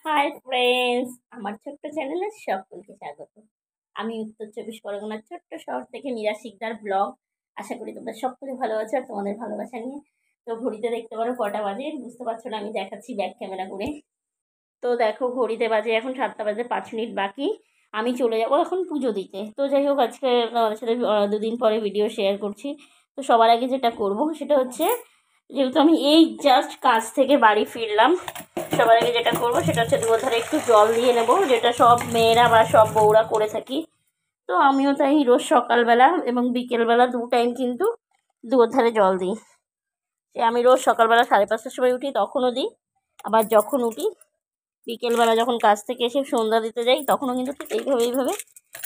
Hi friends, আমার ছোট্ট চ্যানেলে সকলকে স্বাগত। আমি উত্তর চব্বিশ পরগনার ছোট্ট শহর থেকে মীরা শিকদার ব্লগ। আশা করি তোমরা সকলে ভালো আছো আর তোমাদের ভালোবাসা নিয়ে। তো ঘড়িতে দেখতে পারো কটা বাজে, বুঝতে পারছো না, আমি দেখাচ্ছি ব্যাক ক্যামেরা করে। তো দেখো ঘড়িতে বাজে এখন 7টা বাজে 5 মিনিট বাকি। আমি চলে যাবো এখন পুজো দিতে। তো যাই হোক, আজকে আমাদের সাথে দুদিন পরে ভিডিও শেয়ার করছি। তো সবার আগে যেটা করব সেটা হচ্ছে, যেহেতু আমি এই জাস্ট কাজ থেকে বাড়ি ফিরলাম, সবার আগে যেটা করব সেটা হচ্ছে দুয়ার ধারে একটু জল দিয়ে নেব, যেটা সব মেয়েরা বা সব বউরা করে থাকি। তো আমিও তাই রোজ সকালবেলা এবং বিকেলবেলা 2 টাইম কিন্তু দুয়ার ধারে জল দিই। সে আমি রোজ সকালবেলা 5:30টার সময় উঠি তখনও দিই, আবার যখন উঠি বিকেলবেলা যখন কাজ থেকে এসে সন্ধ্যা দিতে যাই তখনও কিন্তু ঠিক এইভাবে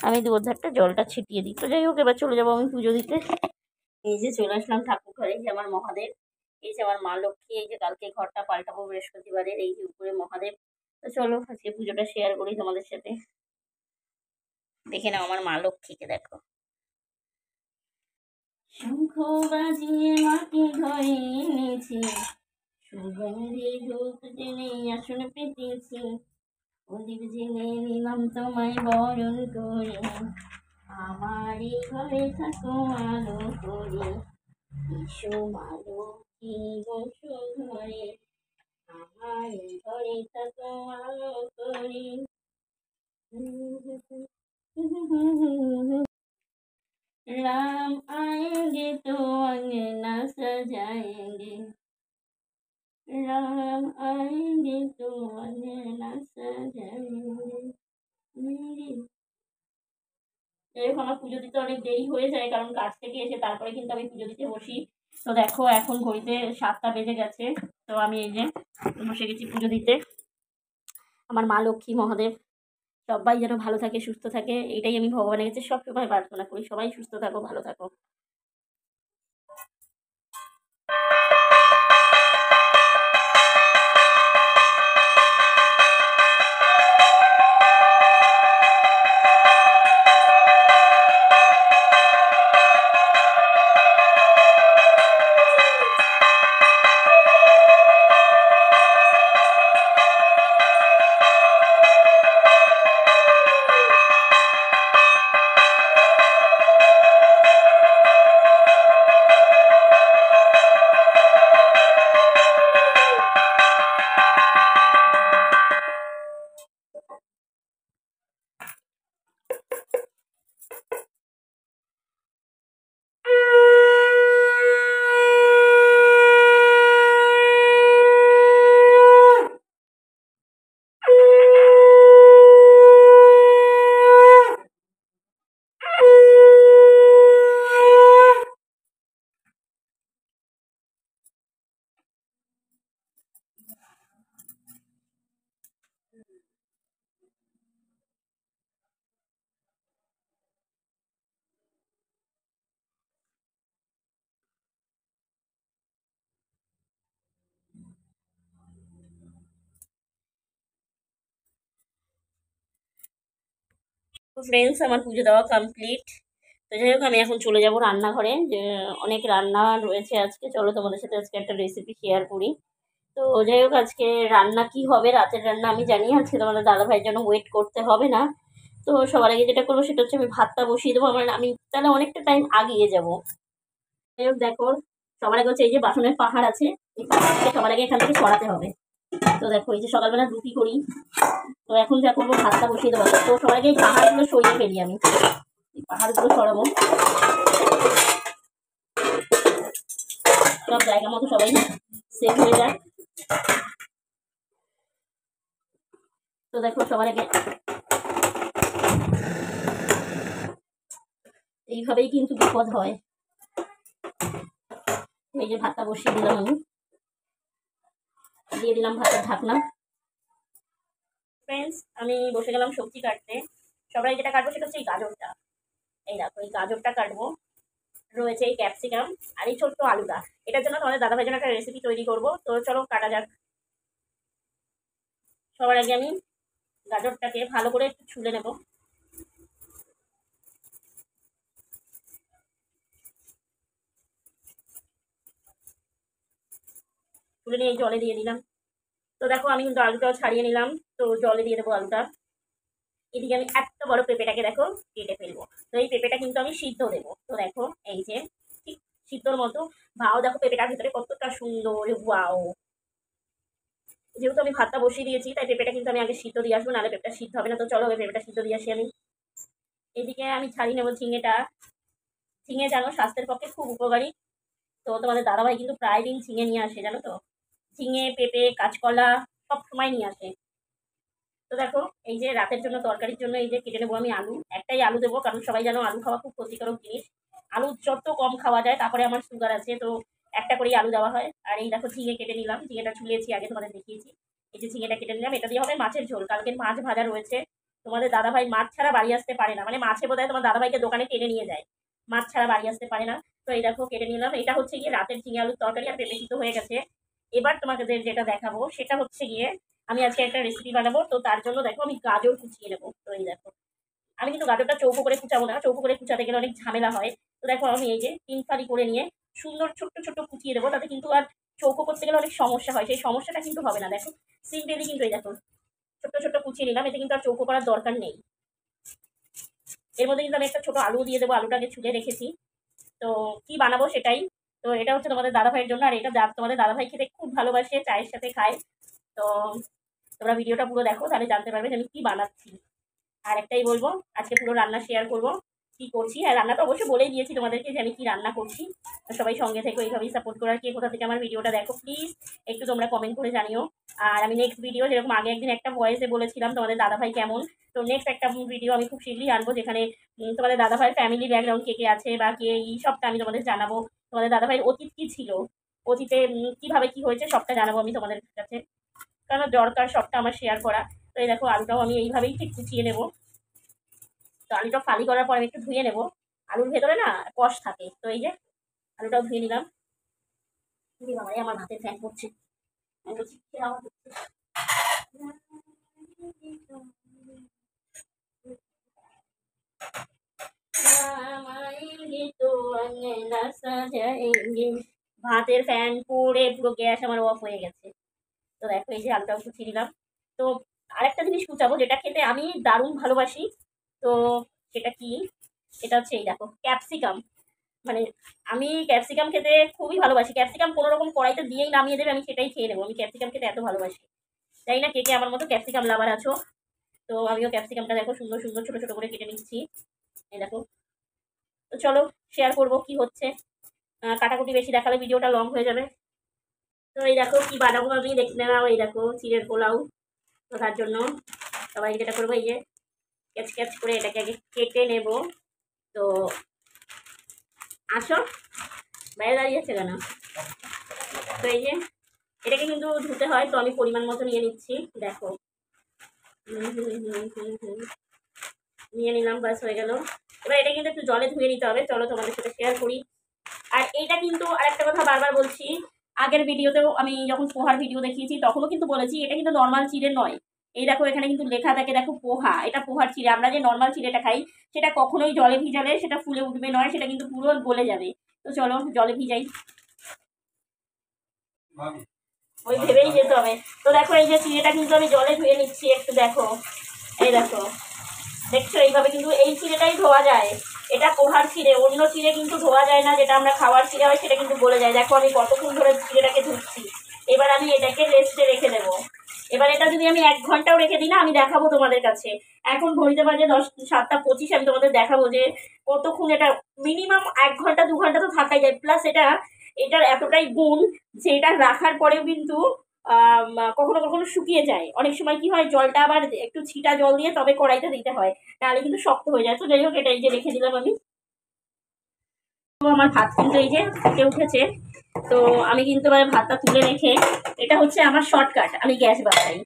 আমি দুয়ার ধারটা জলটা ছিটিয়ে দিই। তো যাই হোক, এবার চলে যাবো আমি পুজো দিতে। এই যে চলে আসলাম ঠাকুর ঘরে, এই যে আমার মহাদেব, এই যে আমার মা লক্ষ্মী, এই যে কালকে ঘরটা পাল্টাবো বৃহস্পতিবারের, এই যে উপরে মহাদেব। তো চলো আজকে পুজোটা শেয়ার করি তোমাদের সাথে। দেখে নাও আমার মা লক্ষ্মীকে, দেখো। শঙ্খ বাজিয়ে মাটি ঘরে এনেছি, সুগন্ধি ধূপ টেনে আসন পেতেছি, প্রদীপ জেলে নিলাম তোমায় বরণ করে, আমার এই ঘরে থাকো আলো করে, এসো মা লক্ষ্মী বসো ঘরে, আমার এই ঘরে থাকো আলো করে। राम आएंगे तो अंगना सजाएंगे, राम आएंगे तो अंगना सजाएंगे मेरी। এরকম আমার পুজো দিতে অনেক দেরি হয়ে যায়, কারণ কাজ থেকে এসে তারপরে কিন্তু আমি পুজো দিতে বসি। তো দেখো এখন ঘড়িতে 7টা বেজে গেছে। তো আমি এই যে বসে গেছি পুজো দিতে। আমার মা লক্ষ্মী মহাদেব সবাই যেন ভালো থাকে, সুস্থ থাকে, এটাই আমি ভগবানের কাছে সবসময় প্রার্থনা করি। সবাই সুস্থ থাকো, ভালো থাকো। তো ফ্রেন্ডস, আমার পুজো দেওয়া কমপ্লিট। তো যাই হোক, আমি এখন চলে যাব রান্নাঘরে, যে অনেক রান্না রয়েছে আজকে। চলো তোমাদের সাথে আজকে একটা রেসিপি শেয়ার করি। তো যাই হোক, আজকে রান্না কি হবে, রাতের রান্না আমি জানি। আজকে তোমাদের দাদাভাইয়ের জন্য ওয়েট করতে হবে না। তো সবার আগে যেটা করবো সেটা হচ্ছে আমি ভাতটা বসিয়ে দেবো। আমি তাহলে অনেকটা টাইম আগিয়ে যাবো। যাই হোক দেখো, সবার আগে হচ্ছে এই যে বাসনের পাহাড় আছে, এই পাহাড়টাকে সবার আগে এখান থেকে সরাতে হবে। তো দেখো, এই যে সকালবেলা রুটি করি, তো এখন যা করবো ভাতটা বসিয়ে দেবো। তো সবার আগে এই পাহাড়গুলো সরিয়ে ফেলি আমি, এই পাহাড়গুলো সরাবো। সব জায়গা মতো সবাই সেট হয়ে যায়। তো দেখো সবার আগে এইভাবেই কিন্তু বিপদ হয়। এই যে ভাতটা বসিয়ে দিলাম, আমি দিয়ে দিলাম ভাতের ঢাকনা। ফ্রেন্ডস, আমি বসে গেলাম সবজি কাটতে। সবাই যেটা কাটবো সেটা হচ্ছে এই গাজরটা। এই দেখো, এই গাজরটা কাটবো। রয়েছে এই ক্যাপসিকাম আর এই ছোট্ট আলুটা। এটার জন্য তোমাদের দাদাভাইয়ের জন্য একটা রেসিপি তৈরি করবো। তো চলো কাটা যাক। সবার আগে আমি গাজরটাকে ভালো করে একটু ছুলে নেব। ছুলে নিয়ে জলে দিয়ে দিলাম। তো দেখো আমি কিন্তু আলুটাও ছাড়িয়ে নিলাম, তো জলে দিয়ে দেবো আলুটা। এদিকে আমি এত বড় পেঁপেটাকে দেখো কেটে ফেলবো। তো এই পেঁপেটা কিন্তু আমি সিদ্ধ দেবো। তো দেখো এই যে ঠিক সিদ্ধর মতো ভাও, দেখো পেঁপেটার ভিতরে কতটা সুন্দর, ওয়াও। যেহেতু আমি ভাতটা বসিয়ে দিয়েছি তাই পেঁপেটা কিন্তু আমি আগে সিদ্ধ দিয়ে আসবো, নাহলে পেঁপেটা সিদ্ধ হবে না। তো চলো পেঁপেটা সিদ্ধ দিয়ে আসি আমি। এদিকে আমি ছাড়িয়ে নেবো ঝিঙেটা। ঝিঙে জানো স্বাস্থ্যের পক্ষে খুব উপকারী। তো তোমাদের দাদাভাই কিন্তু প্রায় দিন ঝিঙে নিয়ে আসে জানো তো। ঝিঙে, পেঁপে, কাঁচকলা সব সময় নিয়ে আসে। তো দেখো এই যে রাতের জন্য তরকারির জন্য এই যে কেটে নেবো আমি আলু। একটাই আলু দেবো, কারণ সবাই জানো আলু খাওয়া খুব ক্ষতিকারক জিনিস। আলু যত কম খাওয়া যায়, তারপরে আমার সুগার আছে, তো একটা করেই আলু দেওয়া হয়। আর এই দেখো ঝিঙে কেটে নিলাম, ঝিঙেটা ছুলেছি আগে তোমাদের দেখিয়েছি। এই যে ঝিঙেটা কেটে নিলাম, এটা দিয়ে হবে মাছের ঝোল। কালকের মাছ ভাজা রয়েছে। তোমাদের দাদাভাই মাছ ছাড়া বাড়ি আসতে পারে না, মানে মাছে বোধহয় তোমার দাদাভাইকে দোকানে টেনে নিয়ে যায়, মাছ ছাড়া বাড়ি আসতে পারে না। তো এই দেখো কেটে নিলাম, এটা হচ্ছে গিয়ে রাতের ঝিঙে আলুর তরকারি। আর পেঁপে সিদ্ধ হয়ে গেছে। এবার তোমাদের যেটা দেখাবো সেটা হচ্ছে গিয়ে আমি আজকে একটা রেসিপি বানাবো। তো তার জন্য দেখো আমি গাজর কুচিয়ে নেবো। তো এই দেখো আমি কিন্তু গাজরটা চৌকো করে কুচাবো না, চৌকো করে কুচাতে গেলে অনেক ঝামেলা হয়। তো দেখো আমি এই যে 3 ফালি করে নিয়ে সুন্দর ছোট্ট ছোট্ট কুচিয়ে দেবো, তাতে কিন্তু আর চৌকো করতে গেলে অনেক সমস্যা হয়, সেই সমস্যাটা কিন্তু হবে না। দেখো সিম্পলি কিন্তু এই দেখো ছোট্ট ছোট্ট কুচিয়ে নিলাম, এতে কিন্তু আর চৌকো করার দরকার নেই। এর মধ্যে কিন্তু আমি একটা ছোট আলু দিয়ে দেবো, আলুটাকে ছুলে রেখেছি। তো কি বানাবো সেটাই। তো এটা হচ্ছে তোমাদের দাদাভাইয়ের জন্য, আর এটা তোমাদের দাদাভাই খেতে খুব ভালোবাসে, চায়ের সাথে খায়। তো তোমরা ভিডিওটা পুরো দেখো, তাহলে জানতে পারবে যে আমি কি বানাচ্ছি। আর একটাই বলবো, আজকে পুরো রান্না শেয়ার করবো কি করছি। আর রান্নাটা অবশ্যই বলেই দিয়েছি তোমাদেরকে যে আমি কি রান্না করছি। তো সবাই সঙ্গে থেকো, এইভাবেই সাপোর্ট করার। কে কোথা থেকে আমার ভিডিওটা দেখো প্লিজ একটু তোমরা কমেন্ট করে জানিও। আর আমি নেক্সট ভিডিও, যেরকম আগে একদিন একটা ভয়েসে বলেছিলাম তোমাদের দাদাভাই কেমন, তো নেক্সট একটা ভিডিও আমি খুব শীঘ্রই আনবো, যেখানে তোমাদের দাদাভাইয়ের ফ্যামিলি ব্যাকগ্রাউন্ড কে কে আছে বা কে এই সবটা আমি তোমাদের জানাবো। তোমাদের দাদাভাইয়ের অতীত কি ছিল, অতীতে কিভাবে কি হয়েছে সবটা জানাবো আমি তোমাদের কাছে, কারণ দরকার সবটা আমার শেয়ার করা। তো এই দেখো আলুটাও আমি এইভাবেই ঠিক কুচিয়ে নেবো। তো আলুটা ফালি করার পর আমি একটু ধুয়ে নেবো, আলুর ভেতরে না কষ থাকে। তো এই যে আলুটাও ধুয়ে নিলাম। বাবাই আমার হাতে ফ্যান পড়ছে, আমি বলছি কি আওয়াজ হচ্ছে? ভাতের ফ্যান পড়ে পুরো গ্যাস আমার অফ হয়ে গেছে। তো দেখো এই যে আলুটাও কুচিয়ে নিলাম। তো আরেকটা জিনিস কুচাবো যেটা খেতে আমি দারুণ ভালোবাসি। তো সেটা কি, এটা হচ্ছে এই দেখো ক্যাপসিকাম। মানে আমি ক্যাপসিকাম খেতে খুবই ভালোবাসি। ক্যাপসিকাম কোনো রকম কড়াইতে দিয়েই নামিয়ে দেবে, আমি সেটাই খেয়ে নেবো। আমি ক্যাপসিকাম খেতে এত ভালোবাসি। জানি না কে কে আমার মতো ক্যাপসিকাম লাভার আছো। তো আমিও ক্যাপসিকামটা দেখো সুন্দর সুন্দর ছোট ছোট করে কেটে নিচ্ছি। এই দেখো। তো চলো শেয়ার করবো কি হচ্ছে। কাটাকুটি বেশি দেখালে ভিডিওটা লং হয়ে যাবে। তো এই দেখো কি বানাবো আমি, দেখতে নাও। এই দেখো চিড়ের পোলাও। তো তার জন্য সবাই যেটা করবো, এই যে ক্যাচ ক্যাচ করে এটাকে আগে কেটে নেব। তো আসো, বাইরে দাঁড়িয়েছে কেন? তো এই যে এটাকে কিন্তু ধুতে হয়, তো আমি পরিমাণ মতো নিয়ে নিচ্ছি। দেখো নিয়ে নিলাম, বাস হয়ে গেল। এবার এটা কিন্তু একটু জলে ধুয়ে নিতে হবে, চলো তোমাদের সাথে শেয়ার করি। আর এইটা কিন্তু আরেকটা কথা বারবার বলছি, আগের ভিডিওতেও আমি যখন পোহার ভিডিও দেখিয়েছি তখনও কিন্তু বলেছি এটা কিন্তু নর্মাল চিড়ে নয়। এই দেখো এখানে কিন্তু লেখা থাকে, দেখো পোহা, এটা পোহার চিড়ে। আমরা যে নর্মাল চিড়েটা খাই সেটা কখনোই জলে ভিজালে সেটা ফুলে উঠবে নয়, সেটা কিন্তু পুরো গলে যাবে। তো চলো জলে ভিজাই, ওই ভেবেই যেতে হবে। তো দেখো এই যে চিড়েটা কিন্তু আমি জলে ধুয়ে নিচ্ছি একটু, দেখো এই দেখো, দেখছো এইভাবে কিন্তু এই চিড়েটাই ধোয়া যায়। এটা পোহার চিড়ে, অন্য চিড়ে কিন্তু ধোয়া যায় না, যেটা আমরা খাওয়ার চিড়ে হয় সেটা কিন্তু গলে যায়। দেখো আমি কতক্ষণ ধরে চিড়েটাকে ধুচ্ছি। এবার আমি এটাকে রেস্টে রেখে দেবো। এবার এটা যদি আমি 1 ঘন্টাও রেখে দিই না, আমি দেখাবো তোমাদের কাছে। এখন ঘড়িতে বাজে 7টা 25, আমি তোমাদের দেখাবো যে কতক্ষণ এটা, মিনিমাম 1 ঘন্টা 2 ঘন্টা তো থাকাই যায়। প্লাস এটার এতটাই গুণ যে এটা রাখার পরেও কিন্তু কখনো কখনো শুকিয়ে যায়। অনেক সময় কি হয়, জলটা আবার একটু ছিটা জল দিয়ে তবে কড়াইতে দিতে হয়, তাহলে কিন্তু শক্ত হয়ে যায়। তো যাই হোক, এটা এই যে রেখে দিলাম আমি। তো আমার ভাত কিন্তু এই যে ফুটে উঠেছে। তো আমি কিন্তু এবার ভাতটা তুলে রেখে, এটা হচ্ছে আমার শর্টকাট, আমি গ্যাস বাড়াই।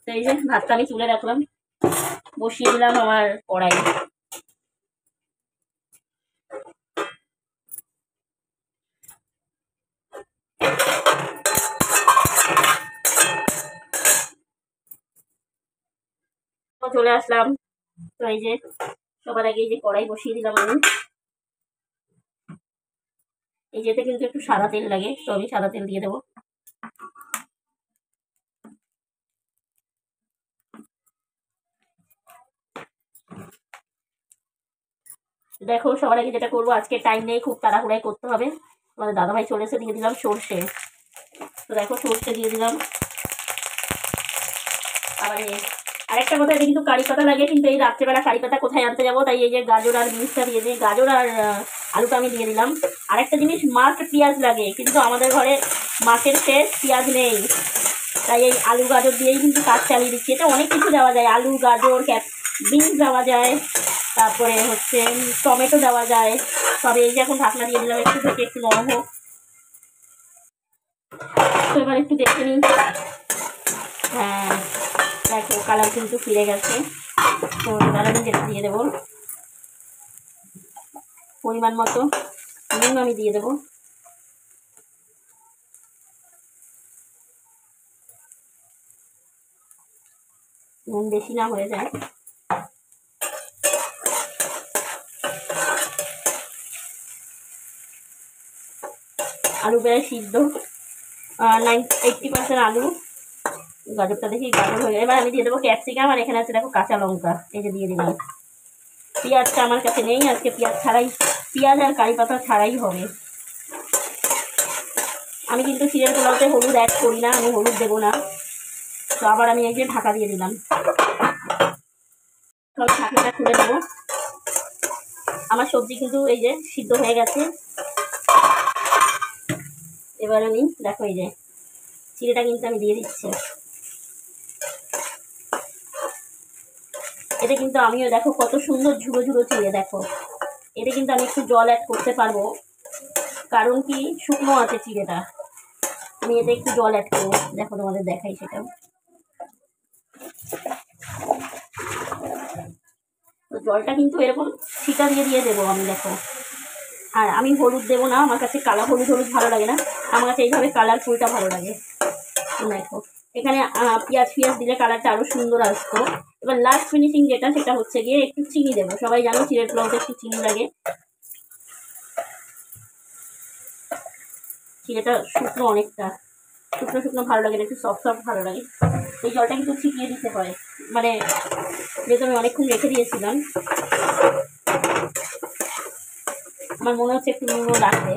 তো এই যে ভাতটা আমি তুলে রাখলাম, বসিয়ে দিলাম আমার কড়াই। চলে আসলাম। তো এই যে সবার আগে এই যে কড়াই বসিয়ে দিলাম আমি। এই যেতে কিন্তু একটু সাদা তেল লাগে, তো আমি সাদা তেল দিয়ে দেবো। দেখো সবার আগে যেটা করবো, আজকে টাইম নেই, খুব তাড়াহুড়াই করতে হবে। আমাদের দাদাভাই চলে এসে দিয়ে দিলাম সর্ষে। তো দেখো সর্ষে দিয়ে দিলাম। আবার আরেকটা কথা, এটা কিন্তু কারি পাতা লাগে, কিন্তু এই রাত্রেবেলা কারি পাতা কোথায় আনতে যাবো, তাই এই যে গাজর আর বিনসটা দিয়ে দিই, গাজর আর আলুটা আমি দিয়ে দিলাম। আরেকটা জিনিস, মাস্ট পেঁয়াজ লাগে, কিন্তু আমাদের ঘরে মাছের শেষ, পেঁয়াজ নেই, তাই এই আলু গাজর দিয়েই কিন্তু কাজ চালিয়ে দিচ্ছি। এটা অনেক কিছু দেওয়া যায়, আলু গাজর বিনস দেওয়া যায়, তারপরে হচ্ছে টমেটো দেওয়া যায়। তবে এই যে এখন ঢাকনা দিয়ে দিলাম, একটু থেকে একটু নরম হোক। তো এবার একটু দেখে নিই। হ্যাঁ দেখো কালার কিন্তু ফিরে গেছে। তো এবার আমি যেটা দিয়ে দেবো, পরিমাণ মতো নুন আমি দিয়ে দেবো। নুন বেশি না হয়ে যায়। আলু প্রায় সিদ্ধ, 80% আলু। গাজরটা দেখি গাজর হয়ে গেছে। এবার আমি দিয়ে দেবো ক্যাপসিকাম, আর এখানে আছে দেখো কাঁচা লঙ্কা, এই যে দিয়ে দিলাম। পেঁয়াজটা আমার কাছে নেই, আজকে পেঁয়াজ ছাড়াই, পেঁয়াজ আর কারি পাতা ছাড়াই হবে। আমি কিন্তু চিড়ের পোলাওতে হলুদ অ্যাড করি না, আমি হলুদ দেবো না। তো আবার আমি এই যে ঢাকা দিয়ে দিলাম। ঢাকনাটা খুলে দেবো। আমার সবজি কিন্তু এই যে সিদ্ধ হয়ে গেছে। এবার আমি দেখো এই যে চিড়েটা কিন্তু আমি দিয়ে দিচ্ছি। এটা কিন্তু আমিও দেখো কত সুন্দর ঝুড়ো ঝুড়ো চিড়ে, দেখো এটা কিন্তু আমি একটু জল অ্যাড করতে পারবো, কারণ কি শুকনো আছে চিড়েটা, আমি এতে একটু জল অ্যাড করবো। দেখো তোমাদের দেখাই সেটা। তো জলটা কিন্তু এরকম ছিটা দিয়ে দিয়ে দেবো আমি, দেখো। আর আমি হলুদ দেবো না, আমার কাছে কালা হলুদ ভালো লাগে না, আমার কাছে এইভাবে কালারফুলটা ভালো লাগে। দেখো এখানে পেঁয়াজ দিলে কালারটা আরো সুন্দর আসতো। এবার লাস্ট ফিনিশিং যেটা, সেটা হচ্ছে গিয়ে একটু চিনি দেবো। সবাই জানো চিড়ের পোলাওতে একটু চিনি লাগে। চিড়েটা শুকনো, অনেকটা শুকনো ভালো লাগে না, একটু সফট ভালো লাগে। এই জলটা কিন্তু ছিটিয়ে দিতে হয়, মানে যেহেতু আমি অনেকক্ষণ রেখে দিয়েছিলাম। আমার মনে হচ্ছে একটু নুনও লাগবে,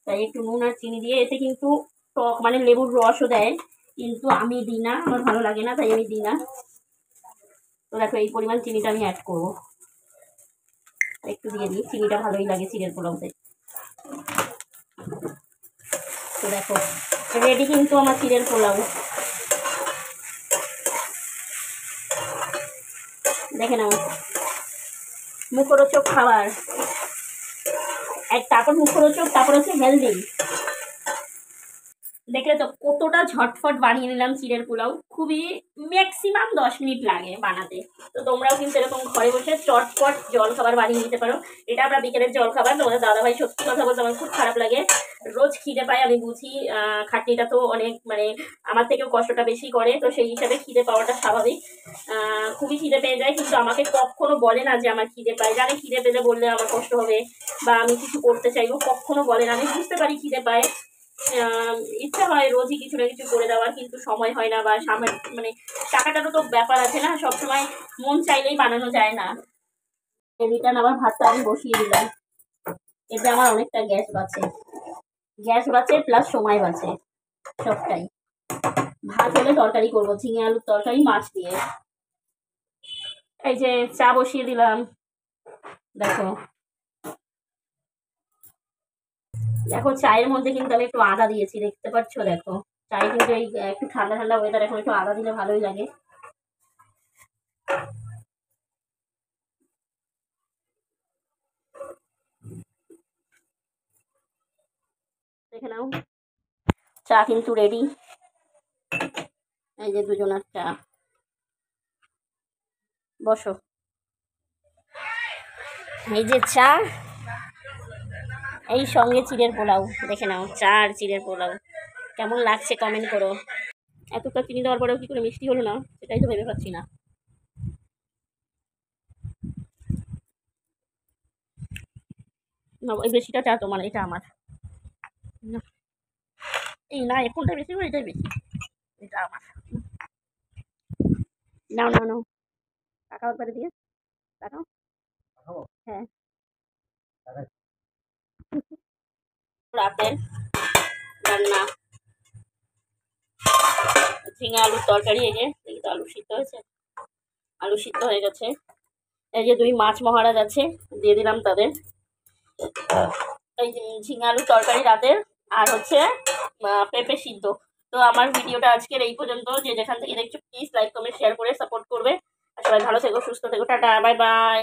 তাই একটু নুন আর চিনি দিয়ে, এতে কিন্তু টক মানে লেবুর রসও দেয়, কিন্তু আমি দিই না, আমার ভালো লাগে না, তাই আমি দিই না। তো দেখো এই পরিমাণ চিনিটা আমি অ্যাড করবো, একটু দিয়ে দিই, চিনিটা ভালোই লাগে চিড়ের পোলাওতে। তো দেখো রেডি কিন্তু আমার চিড়ের পোলাও, দেখে নাও, মুখরোচক খাবার। তারপর মুখরোচক, তারপর হচ্ছে হেলদি। দেখলে তো কতটা ঝটফট বানিয়ে নিলাম চিড়ের পোলাও, খুবই ম্যাক্সিমাম 10 মিনিট লাগে বানাতে। তো তোমরাও কিন্তু এরকম ঘরে বসে চটপট জল খাবার বানিয়ে নিতে পারো। এটা আমরা বিকেলের জল খাবার। তোমাদের দাদাভাই সত্যি কথা বলতে আমার খুব খারাপ লাগে, রোজ খিদে পায়, আমি বুঝি। খাটনিটা তো অনেক, মানে আমার থেকেও কষ্টটা বেশি করে, তো সেই হিসাবে খিদে পাওয়াটা স্বাভাবিক। খুবই খিদে পেয়ে যায়, কিন্তু আমাকে কখনো বলে না যে আমার খিদে পায়। জানে খিদে পেলে বললে আমার কষ্ট হবে বা আমি কিছু করতে চাইবো, কখনো বলে না। আমি বুঝতে পারি খিদে পায়, ইচ্ছা হয় রোজই কিছু না কিছু করে দেওয়ার, কিন্তু সময় হয় না, বা সামনে মানে টাকাটারও তো ব্যাপার আছে না, সবসময় মন চাইলেই বানানো যায় না। রিটার্ন আবার ভাতটা আমি বসিয়ে দিলাম, এতে আমার অনেকটা গ্যাস বাঁচে প্লাস সময় বাঁচে, সবটাই। ভাত হলে তরকারি করবো, ঝিঙে আলুর তরকারি মাছ দিয়ে। এই যে চা বসিয়ে দিলাম, দেখো দেখো চায়ের মধ্যে কিন্তু আমি একটু আদা দিয়েছি, দেখতে পাচ্ছ। দেখো চায়ে কিন্তু এই একটু ঠান্ডা ঠান্ডা ওয়েদার, এখন একটু আদা দিলে ভালোই লাগে। দেখে নাও চা কিন্তু রেডি, এই যে দুজনের চা। বসো, এই যে চা, এই সঙ্গে চিড়ের পোলাও। দেখে নাও চা আর চিড়ের পোলাও কেমন লাগছে কমেন্ট করো। এতটা চিনি দেওয়ার পরেও কি করে মিষ্টি হলো না, সেটাই তো ভেবে পাচ্ছি না। ওই বেশিটা চা তোমার, এটা আমার। এই না, এখনটা বেশি, এটাই বেশি, এটা আমার। নাও নাও নাও, টাকা একবারে দিয়ে টাকা। হ্যাঁ। রাতের রান্না ঝিঙে আলুর তরকারি। এই যে দেখি তো আলু সিদ্ধ হয়েছে, আলু সিদ্ধ হয়ে গেছে। এই যে 2 মাছ মহারাজ আছে, দিয়ে দিলাম তাদের। এই যে ঝিঙে আলুর তরকারি রাতের, আর হচ্ছে পেঁপে সিদ্ধ। তো আমার ভিডিওটা আজকের এই পর্যন্ত। যে যেখান থেকে দেখছো প্লিজ লাইক কমেন্ট শেয়ার করে সাপোর্ট করবে। আর সবাই ভালো থেকো, সুস্থ থেকো, টাটা, বাই বাই।